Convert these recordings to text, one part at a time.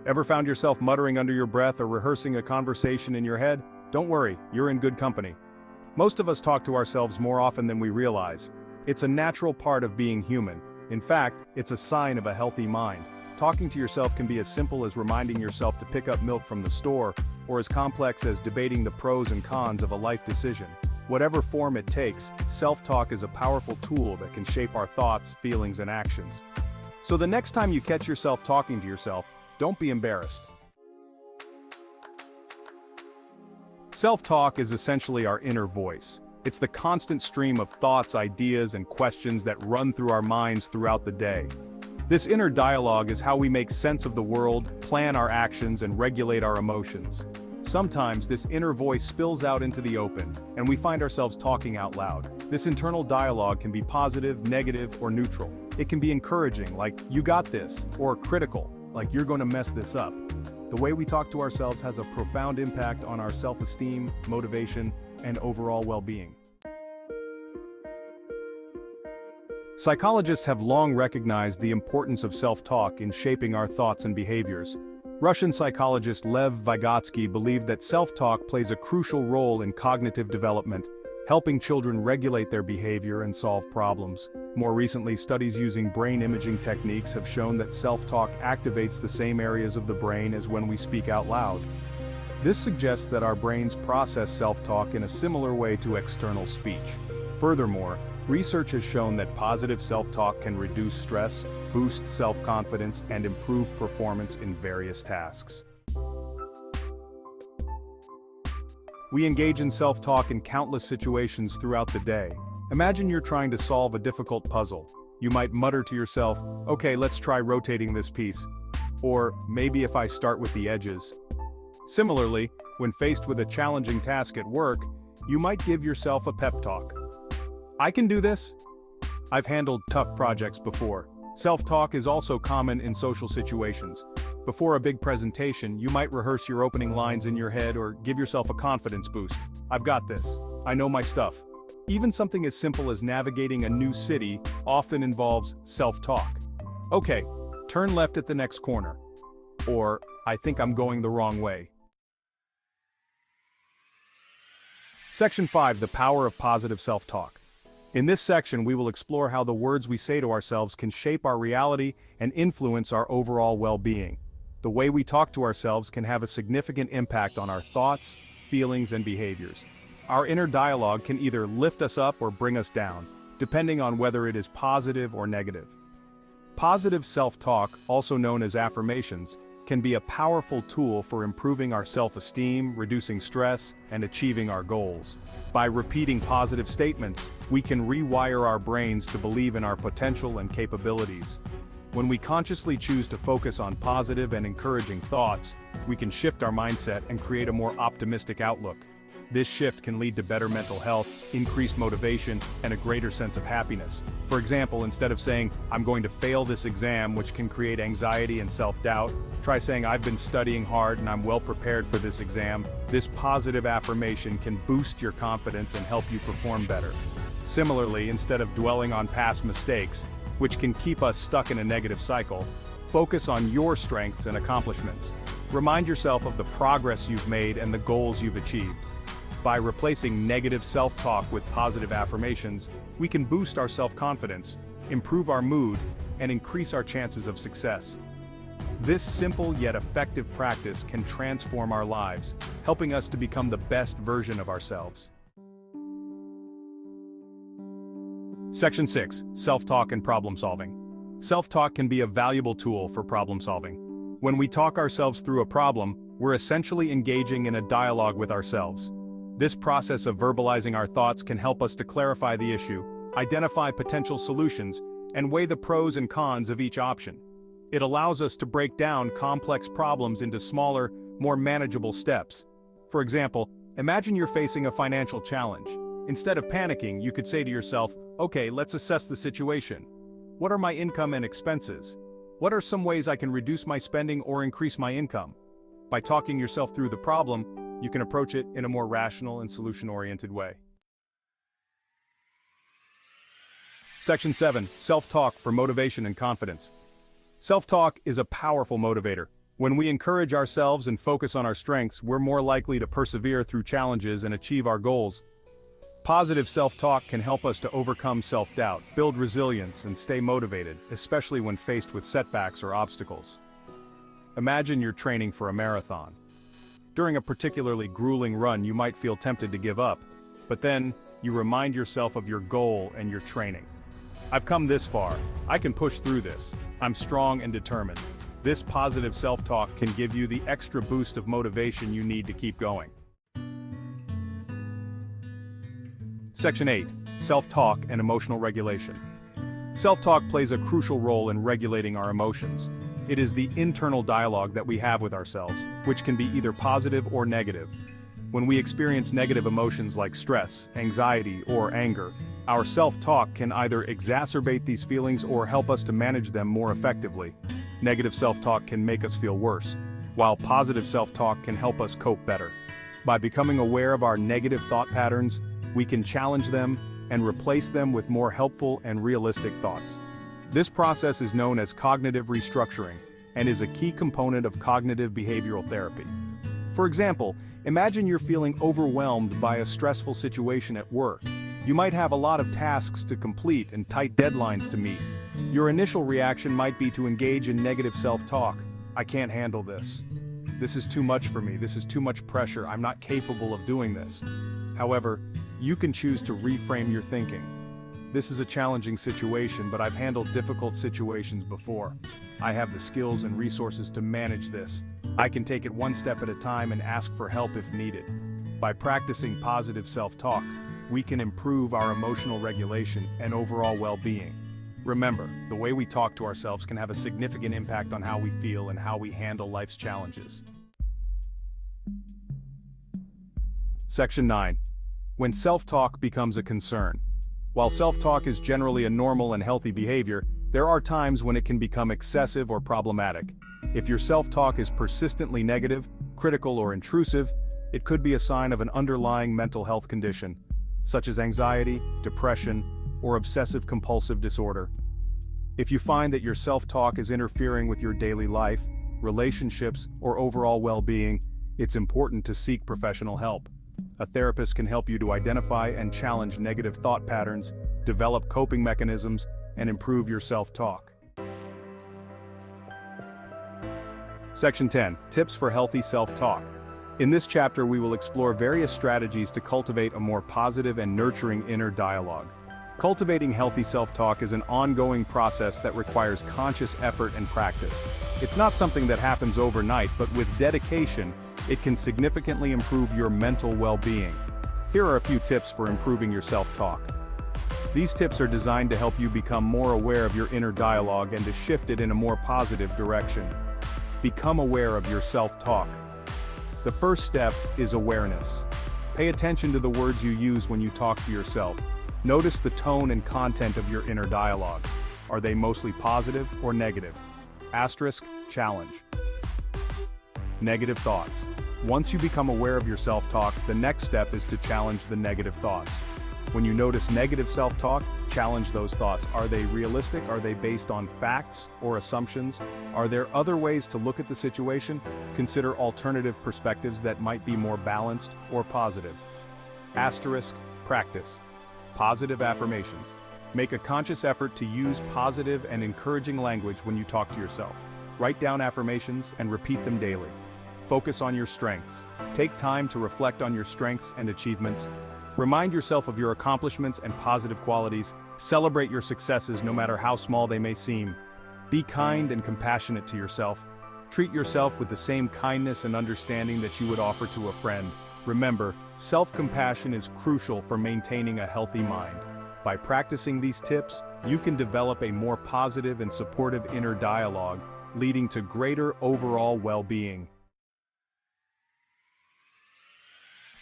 Ever found yourself muttering under your breath or rehearsing a conversation in your head? Don't worry, you're in good company. Most of us talk to ourselves more often than we realize. It's a natural part of being human. In fact, it's a sign of a healthy mind. Talking to yourself can be as simple as reminding yourself to pick up milk from the store, or as complex as debating the pros and cons of a life decision. Whatever form it takes, self-talk is a powerful tool that can shape our thoughts, feelings, and actions. So the next time you catch yourself talking to yourself, don't be embarrassed. Self-talk is essentially our inner voice. It's the constant stream of thoughts, ideas, and questions that run through our minds throughout the day. This inner dialogue is how we make sense of the world, plan our actions, and regulate our emotions. Sometimes this inner voice spills out into the open, and we find ourselves talking out loud. This internal dialogue can be positive, negative, or neutral. It can be encouraging, like, "You got this," or critical, like, "You're going to mess this up." The way we talk to ourselves has a profound impact on our self-esteem, motivation, and overall well-being. Psychologists have long recognized the importance of self-talk in shaping our thoughts and behaviors. Russian psychologist Lev Vygotsky believed that self-talk plays a crucial role in cognitive development, helping children regulate their behavior and solve problems. More recently, studies using brain imaging techniques have shown that self-talk activates the same areas of the brain as when we speak out loud. This suggests that our brains process self-talk in a similar way to external speech. Furthermore, research has shown that positive self-talk can reduce stress, boost self-confidence, and improve performance in various tasks. We engage in self-talk in countless situations throughout the day. Imagine you're trying to solve a difficult puzzle. You might mutter to yourself, "Okay, let's try rotating this piece." Or, "Maybe if I start with the edges." Similarly, when faced with a challenging task at work, you might give yourself a pep talk. "I can do this." I've handled tough projects before. Self-talk is also common in social situations. Before a big presentation, you might rehearse your opening lines in your head or give yourself a confidence boost. "I've got this. I know my stuff." Even something as simple as navigating a new city often involves self-talk. "Okay, turn left at the next corner." Or, "I think I'm going the wrong way." Section 5: The Power of Positive Self-Talk. In this section, we will explore how the words we say to ourselves can shape our reality and influence our overall well-being. The way we talk to ourselves can have a significant impact on our thoughts, feelings, and behaviors. Our inner dialogue can either lift us up or bring us down, depending on whether it is positive or negative. Positive self-talk, also known as affirmations, can be a powerful tool for improving our self-esteem, reducing stress, and achieving our goals. By repeating positive statements, we can rewire our brains to believe in our potential and capabilities. When we consciously choose to focus on positive and encouraging thoughts, we can shift our mindset and create a more optimistic outlook. This shift can lead to better mental health, increased motivation, and a greater sense of happiness. For example, instead of saying, "I'm going to fail this exam," which can create anxiety and self-doubt, try saying, "I've been studying hard and I'm well prepared for this exam." This positive affirmation can boost your confidence and help you perform better. Similarly, instead of dwelling on past mistakes, which can keep us stuck in a negative cycle, focus on your strengths and accomplishments. Remind yourself of the progress you've made and the goals you've achieved. By replacing negative self-talk with positive affirmations, we can boost our self-confidence, improve our mood, and increase our chances of success. This simple yet effective practice can transform our lives, helping us to become the best version of ourselves. Section 6: Self-talk and problem solving. Self-talk can be a valuable tool for problem solving. When we talk ourselves through a problem, we're essentially engaging in a dialogue with ourselves. This process of verbalizing our thoughts can help us to clarify the issue, identify potential solutions, and weigh the pros and cons of each option. It allows us to break down complex problems into smaller, more manageable steps. For example, imagine you're facing a financial challenge. Instead of panicking, you could say to yourself, "Okay, let's assess the situation. What are my income and expenses? What are some ways I can reduce my spending or increase my income?" By talking yourself through the problem, you can approach it in a more rational and solution-oriented way. Section 7: Self-talk for motivation and confidence. Self-talk is a powerful motivator. When we encourage ourselves and focus on our strengths, we're more likely to persevere through challenges and achieve our goals. Positive self-talk can help us to overcome self-doubt, build resilience, and stay motivated, especially when faced with setbacks or obstacles. Imagine you're training for a marathon. During a particularly grueling run, you might feel tempted to give up, but then you remind yourself of your goal and your training. I've come this far. I can push through this. I'm strong and determined. This positive self-talk can give you the extra boost of motivation you need to keep going. Section 8. Self-talk and emotional regulation. Self-talk plays a crucial role in regulating our emotions. It is the internal dialogue that we have with ourselves, which can be either positive or negative. When we experience negative emotions like stress, anxiety, or anger, our self-talk can either exacerbate these feelings or help us to manage them more effectively. Negative self-talk can make us feel worse, while positive self-talk can help us cope better. By becoming aware of our negative thought patterns, we can challenge them and replace them with more helpful and realistic thoughts. This process is known as cognitive restructuring and is a key component of cognitive behavioral therapy. For example, imagine you're feeling overwhelmed by a stressful situation at work. You might have a lot of tasks to complete and tight deadlines to meet. Your initial reaction might be to engage in negative self-talk. I can't handle this. This is too much for me. This is too much pressure. I'm not capable of doing this. However, you can choose to reframe your thinking. This is a challenging situation, but I've handled difficult situations before. I have the skills and resources to manage this. I can take it one step at a time and ask for help if needed. By practicing positive self-talk, we can improve our emotional regulation and overall well-being. Remember, the way we talk to ourselves can have a significant impact on how we feel and how we handle life's challenges. Section 9. When self-talk becomes a concern. While self-talk is generally a normal and healthy behavior, there are times when it can become excessive or problematic. If your self-talk is persistently negative, critical, or intrusive, it could be a sign of an underlying mental health condition, such as anxiety, depression, or obsessive-compulsive disorder. If you find that your self-talk is interfering with your daily life, relationships, or overall well-being, it's important to seek professional help. A therapist can help you to identify and challenge negative thought patterns, develop coping mechanisms, and improve your self-talk. Section 10. Tips for healthy self-talk. In this chapter, we will explore various strategies to cultivate a more positive and nurturing inner dialogue. Cultivating healthy self-talk is an ongoing process that requires conscious effort and practice. It's not something that happens overnight, but with dedication, it can significantly improve your mental well-being. Here are a few tips for improving your self-talk. These tips are designed to help you become more aware of your inner dialogue and to shift it in a more positive direction. Become aware of your self-talk. The first step is awareness. Pay attention to the words you use when you talk to yourself. Notice the tone and content of your inner dialogue. Are they mostly positive or negative? Asterisk, challenge. Negative thoughts. Once you become aware of your self-talk, the next step is to challenge the negative thoughts. When you notice negative self-talk, challenge those thoughts. Are they realistic? Are they based on facts or assumptions? Are there other ways to look at the situation? Consider alternative perspectives that might be more balanced or positive. Asterisk, practice. Positive affirmations. Make a conscious effort to use positive and encouraging language when you talk to yourself. Write down affirmations and repeat them daily. Focus on your strengths. Take time to reflect on your strengths and achievements. Remind yourself of your accomplishments and positive qualities. Celebrate your successes no matter how small they may seem. Be kind and compassionate to yourself. Treat yourself with the same kindness and understanding that you would offer to a friend. Remember, self-compassion is crucial for maintaining a healthy mind. By practicing these tips, you can develop a more positive and supportive inner dialogue, leading to greater overall well-being.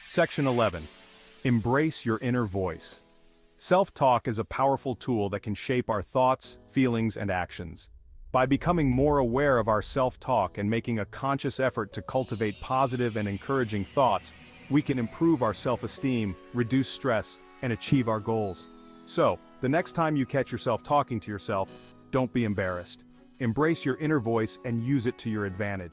Section 11. Embrace your inner voice. Self-talk is a powerful tool that can shape our thoughts, feelings, and actions. By becoming more aware of our self-talk and making a conscious effort to cultivate positive and encouraging thoughts, we can improve our self-esteem, reduce stress, and achieve our goals. So, the next time you catch yourself talking to yourself, don't be embarrassed. Embrace your inner voice and use it to your advantage.